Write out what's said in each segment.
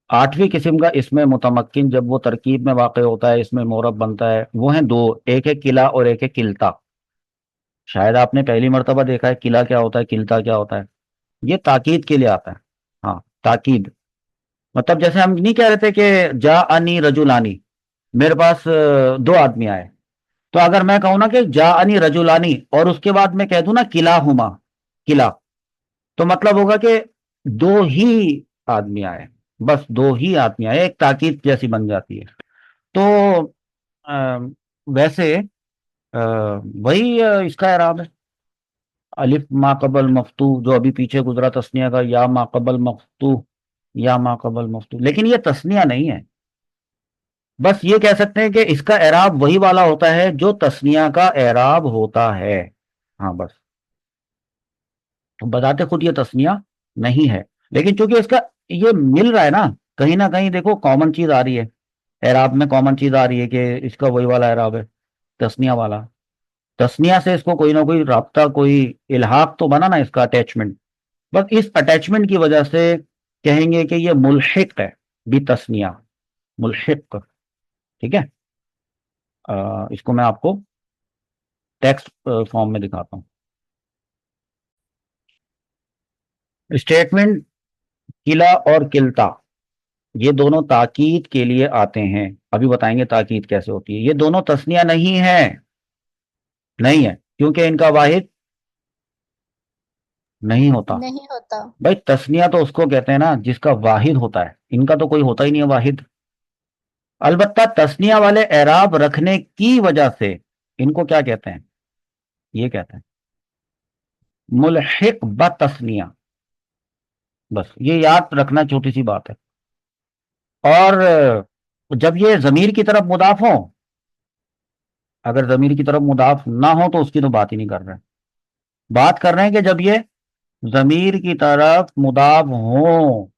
आठवीं किस्म का इसमें मुतमक्किन जब वो तरकीब में वाक़ होता है, इसमें मोरब बनता है, वो हैं दो। एक है किला और एक है किल्ता। शायद आपने पहली मर्तबा देखा है किला क्या होता है, किल्ता क्या होता है। ये ताकीद के लिए आता है। हाँ, ताकीद। मतलब जैसे हम नहीं कह रहे थे कि जा अनी रजुलानी, मेरे पास दो आदमी आए। तो अगर मैं कहूँ ना कि जा अनी रजुलानी और उसके बाद मैं कह दूं ना किला हुमा, किला, तो मतलब होगा कि दो ही आदमी आए। बस दो ही आदमी आए, एक ताकीद जैसी बन जाती है। तो वैसे वही इसका एराब है। अलिफ मा कबल मफ्तू जो अभी पीछे गुजरा तस्निया का, या मा कबल मफ्तू, या मा कबल मफ्तू, लेकिन ये तस्निया नहीं है। बस ये कह सकते हैं कि इसका एराब वही वाला होता है जो तस्निया का एराब होता है। हाँ बस। तो बताते खुद ये तस्निया नहीं है, लेकिन चूंकि इसका ये मिल रहा है ना कहीं देखो कॉमन चीज आ रही है। एराब में कॉमन चीज आ रही है कि इसका वही वाला एराब है, तस्निया वाला। तस्निया से इसको कोई ना कोई राब्ता, कोई इल्हाक तो बना ना, इसका अटैचमेंट। बस इस अटैचमेंट की वजह से कहेंगे कि ये मुल्हिक है भी तस्निया, मुल्हिक। ठीक है। इसको मैं आपको टेक्स्ट फॉर्म में दिखाता हूँ। स्टेटमेंट किला और किल्ता, ये दोनों ताकीद के लिए आते हैं। अभी बताएंगे ताकीद कैसे होती है। ये दोनों तस्निया नहीं है, नहीं है, क्योंकि इनका वाहिद नहीं होता। नहीं होता। भाई तस्निया तो उसको कहते हैं ना जिसका वाहिद होता है, इनका तो कोई होता ही नहीं है वाहिद। अलबत्ता तस्निया वाले एराब रखने की वजह से इनको क्या कहते हैं, ये कहते हैं मुल्हिक ब तस्निया। बस ये याद रखना, छोटी सी बात है। और जब ये जमीर की तरफ मुदाफ हो, अगर जमीर की तरफ मुदाफ ना हो तो उसकी तो बात ही नहीं कर रहे हैं। बात कर रहे हैं कि जब ये जमीर की तरफ मुदाफ हो,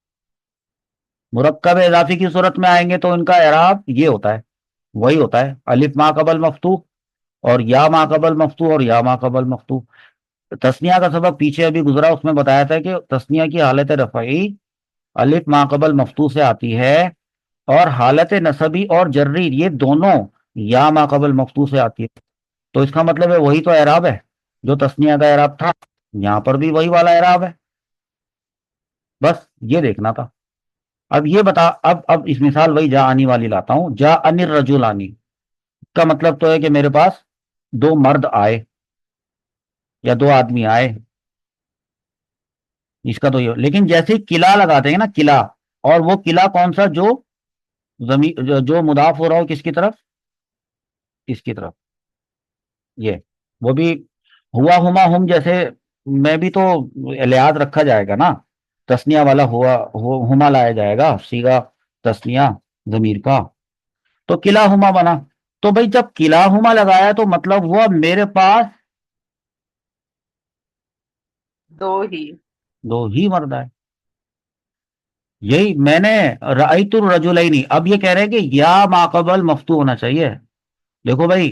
मुरक्कब इजाफी की सूरत में आएंगे तो इनका एराब ये होता है, वही होता है अलिफ मा कबल मफ्तू और या मा कबल मफ्तू और या मा कबल मफ्तू। तस्निया का सबक पीछे अभी गुजरा, उसमें बताया था कि तस्निया की हालत रफ़ई अलिफ मा कबल मफ्तू से आती है, और हालत नसबी और जर्री ये दोनों या मा कबल मफ्तू से आती है। तो इसका मतलब है वही तो एराब है जो तस्निया का एराब था, यहां पर भी वही वाला एराब है। बस ये देखना था। अब ये बता, अब इस मिसाल वही जा आनी वाली लाता हूं। जा अनिर रजुलानी का मतलब तो है कि मेरे पास दो मर्द आए या दो आदमी आए, इसका तो ये। लेकिन जैसे ही किला लगाते हैं ना, किला, और वो किला कौन सा, जो जो मुदाफ हो रहा हो किसकी तरफ, इसकी तरफ, ये, वो भी हुआ हुमा हम जैसे में भी तो लिहाज रखा जाएगा ना। तस्निया वाला हुमा लाया जाएगा, सीगा तस्निया जमीर का। तो किला हुमा बना। तो भाई जब किला हुमा लगाया तो मतलब हुआ मेरे पास दो ही। दो ही मर्द है। यही मैंने राइतुर रजुलैनी, अब ये कह रहे हैं कि या माकबल मफ्तू होना चाहिए। देखो भाई,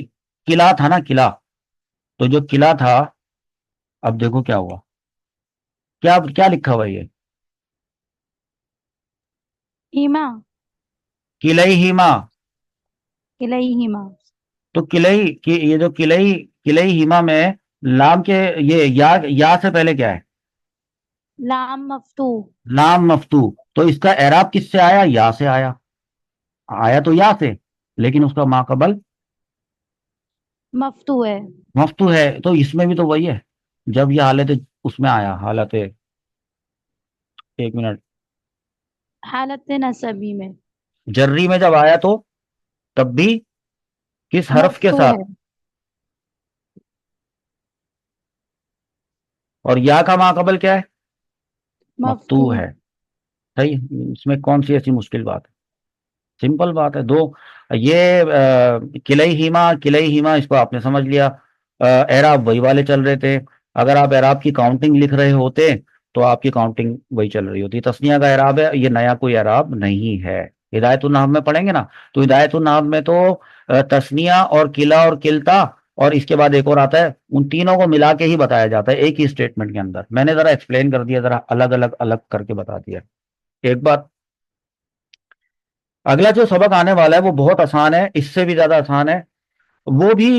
किला था ना, किला, तो जो किला था, अब देखो क्या हुआ, क्या क्या लिखा हुआ है ये, हीमा। किलई हिमा। किलई हीमा। तो किलई की ये जो किलई, किलई हिमा में लाम के, ये या से पहले क्या है, लाम मफ्तू। लाम मफ्तू। तो इसका एराब किससे आया, या से आया। आया तो या से, लेकिन उसका माकबल मफ्तू है। मफ्तू है। तो इसमें भी तो वही है। जब ये हालत उसमें आया, हालत, एक मिनट, हालत नसबी में। जर्री में जब आया तो तब भी किस हर्फ के मफ्तू साथ, है। और या का माकबल क्या है, मफ्तू। मफ्तू है। सही। इसमें कौन सी ऐसी मुश्किल बात है, सिंपल बात है। दो, ये किलई हीमा, किलई हीमा, इसको आपने समझ लिया। एराब वही वाले चल रहे थे। अगर आप एराब की काउंटिंग लिख रहे होते तो आपकी काउंटिंग वही चल रही होती। तस्निया का एराब है ये, नया कोई एराब नहीं है। हिदायतुन नाहव में पढ़ेंगे ना, तो हिदायतुन नाहव में तो तस्निया और किला और किल्ता, और इसके बाद एक और आता है, उन तीनों को मिला के ही बताया जाता है एक ही स्टेटमेंट के अंदर। मैंने जरा एक्सप्लेन कर दिया, जरा अलग अलग अलग करके बता दिया। एक बात अगला जो सबक आने वाला है वो बहुत आसान है, इससे भी ज्यादा आसान है। वो भी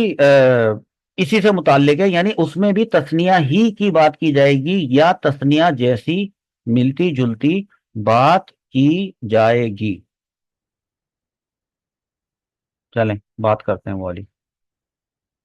इसी से मुताल्लिक है, यानी उसमें भी तस्निया ही की बात की जाएगी या तस्निया जैसी मिलती जुलती बात की जाएगी। चलें बात करते हैं वो वाली।